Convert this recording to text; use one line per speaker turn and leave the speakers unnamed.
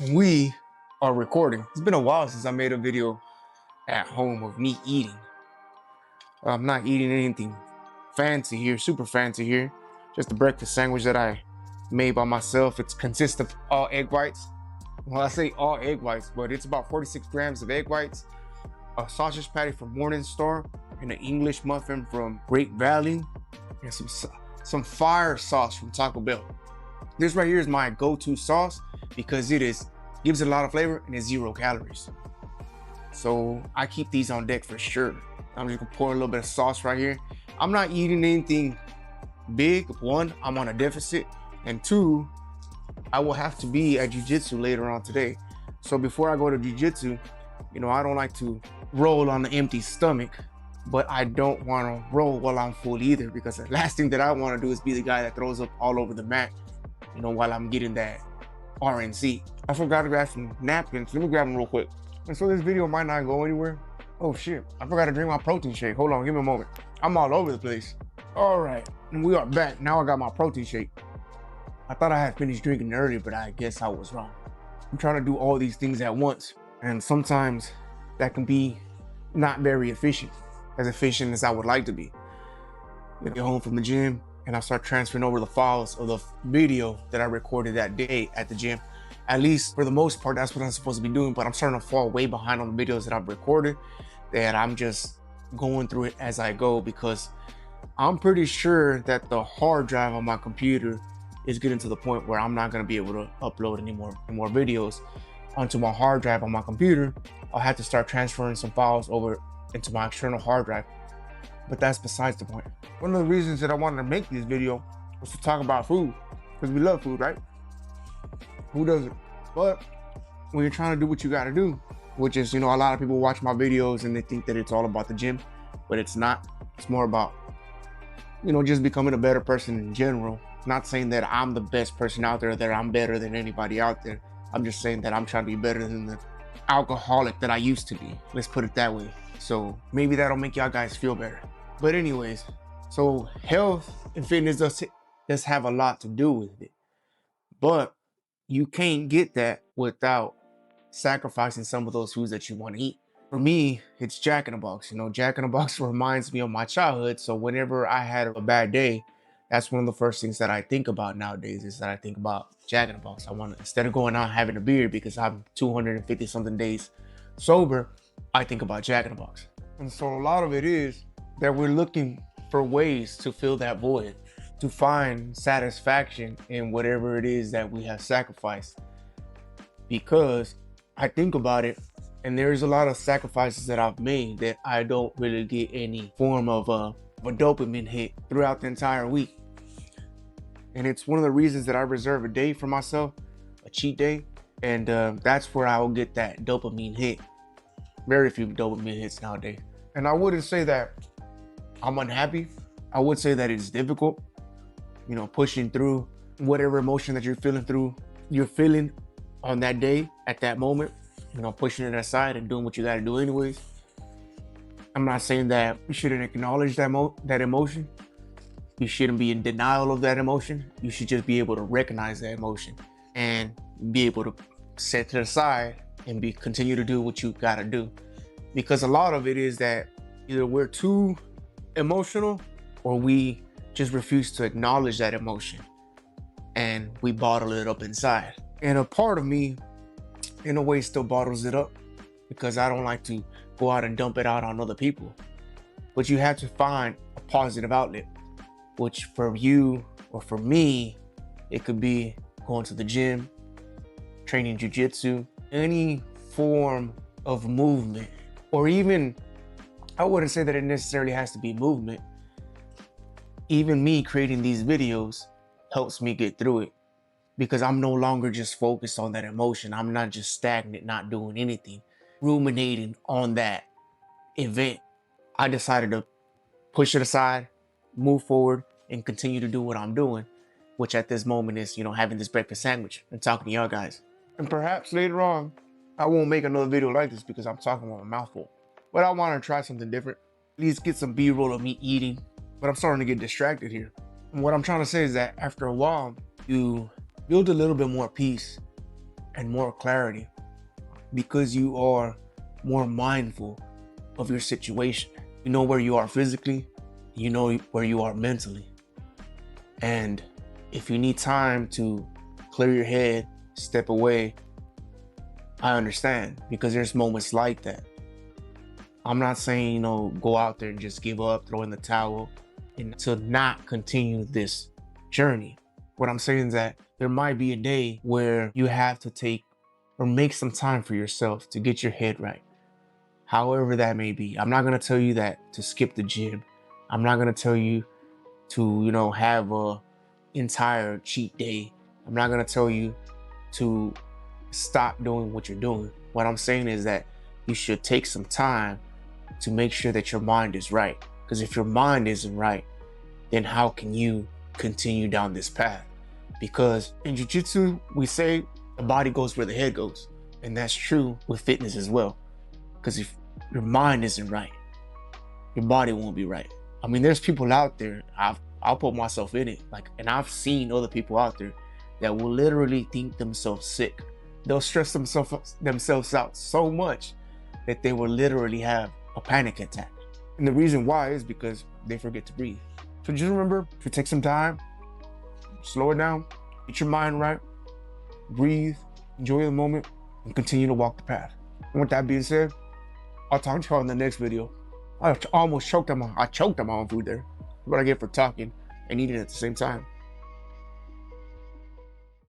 We are recording. It's been a while since I made a video at home of me eating. I'm not eating anything fancy here, super fancy here. Just a breakfast sandwich that I made by myself. It consists of all egg whites. Well, I say all egg whites, but it's about 46 grams of egg whites, a sausage patty from Morningstar, and an English muffin from Great Valley, and some fire sauce from Taco Bell. This right here is my go-to sauce because gives it a lot of flavor and it's 0 calories. So I keep these on deck for sure. I'm just gonna pour a little bit of sauce right here. I'm not eating anything big. One, I'm on a deficit, and two, I will have to be at jiu-jitsu later on today. So before I go to jiu-jitsu, I don't like to roll on an empty stomach, but I don't want to roll while I'm full either, because the last thing that I want to do is be the guy that throws up all over the mat, while I'm getting that RNC. I forgot to grab some napkins. Let me grab them real quick. And so this video might not go anywhere. Oh shit, I forgot to drink my protein shake. Hold on, give me a moment. I'm all over the place. All right, and we are back. Now I got my protein shake. I thought I had finished drinking earlier, but I guess I was wrong. I'm trying to do all these things at once, and sometimes that can be not very efficient as I would like to be. I get home from the gym and I start transferring over the files of the video that I recorded that day at the gym. At least for the most part, that's what I'm supposed to be doing, but I'm starting to fall way behind on the videos that I've recorded, that I'm just going through it as I go, because I'm pretty sure that the hard drive on my computer is getting to the point where I'm not going to be able to upload any more videos onto my hard drive on my computer. I'll have to start transferring some files over into my external hard drive, but that's besides the point. One of the reasons that I wanted to make this video was to talk about food, because we love food, right? Who doesn't? But when you're trying to do what you got to do, which is, a lot of people watch my videos and they think that it's all about the gym, but it's not. It's more about, just becoming a better person in general. Not saying that I'm the best person out there, that I'm better than anybody out there. I'm just saying that I'm trying to be better than the alcoholic that I used to be. Let's put it that way. So maybe that'll make y'all guys feel better. But anyways, so health and fitness does have a lot to do with it. But you can't get that without sacrificing some of those foods that you want to eat. For me, it's Jack in the Box. Jack in the Box reminds me of my childhood. So whenever I had a bad day, that's one of the first things that I think about nowadays, is that I think about Jack in the Box. Instead of going out having a beer, because I'm 250 something days sober, I think about Jack in the Box. And so a lot of it is that we're looking for ways to fill that void, to find satisfaction in whatever it is that we have sacrificed. Because I think about it, and there's a lot of sacrifices that I've made that I don't really get any form of a dopamine hit throughout the entire week. And it's one of the reasons that I reserve a day for myself, a cheat day, and that's where I will get that dopamine hit. Very few dopamine hits nowadays. And I wouldn't say that I'm unhappy. I would say that it's difficult, pushing through whatever emotion that you're feeling on that day, at that moment, pushing it aside and doing what you got to do anyways. I'm not saying that you shouldn't acknowledge that emotion. You shouldn't be in denial of that emotion. You should just be able to recognize that emotion and be able to set it aside and continue to do what you got to do. Because a lot of it is that either we're too emotional or we just refuse to acknowledge that emotion and we bottle it up inside. And a part of me, in a way, still bottles it up, because I don't like to go out and dump it out on other people. But you have to find a positive outlet, which for you or for me, it could be going to the gym, training jiu-jitsu, any form of movement. Or even, I wouldn't say that it necessarily has to be movement. Even me creating these videos helps me get through it, because I'm no longer just focused on that emotion. I'm not just stagnant, not doing anything, ruminating on that event. I decided to push it aside, move forward, and continue to do what I'm doing, which at this moment is, having this breakfast sandwich and talking to y'all guys. And perhaps later on, I won't make another video like this because I'm talking with my mouth full. But I want to try something different. At least get some B-roll of me eating. But I'm starting to get distracted here. And what I'm trying to say is that after a while, you build a little bit more peace and more clarity because you are more mindful of your situation. You know where you are physically, you know where you are mentally. And if you need time to clear your head, step away, I understand, because there's moments like that. I'm not saying, go out there and just give up, throw in the towel, and to not continue this journey. What I'm saying is that there might be a day where you have to take or make some time for yourself to get your head right. However that may be. I'm not gonna tell you that to skip the gym. I'm not gonna tell you to, have a entire cheat day. I'm not gonna tell you to stop doing what you're doing. What I'm saying is that you should take some time to make sure that your mind is right. Because if your mind isn't right, then how can you continue down this path? Because in jiu-jitsu, we say the body goes where the head goes. And that's true with fitness as well. Because if your mind isn't right, your body won't be right. I mean, there's people out there, I'll put myself in it, and I've seen other people out there that will literally think themselves sick. They'll stress themselves out so much that they will literally have a panic attack. And the reason why is because they forget to breathe. So just remember to take some time, slow it down, get your mind right, breathe, enjoy the moment, and continue to walk the path. And with that being said, I'll talk to y'all in the next video. I almost choked on my own food there. What I get for talking and eating at the same time.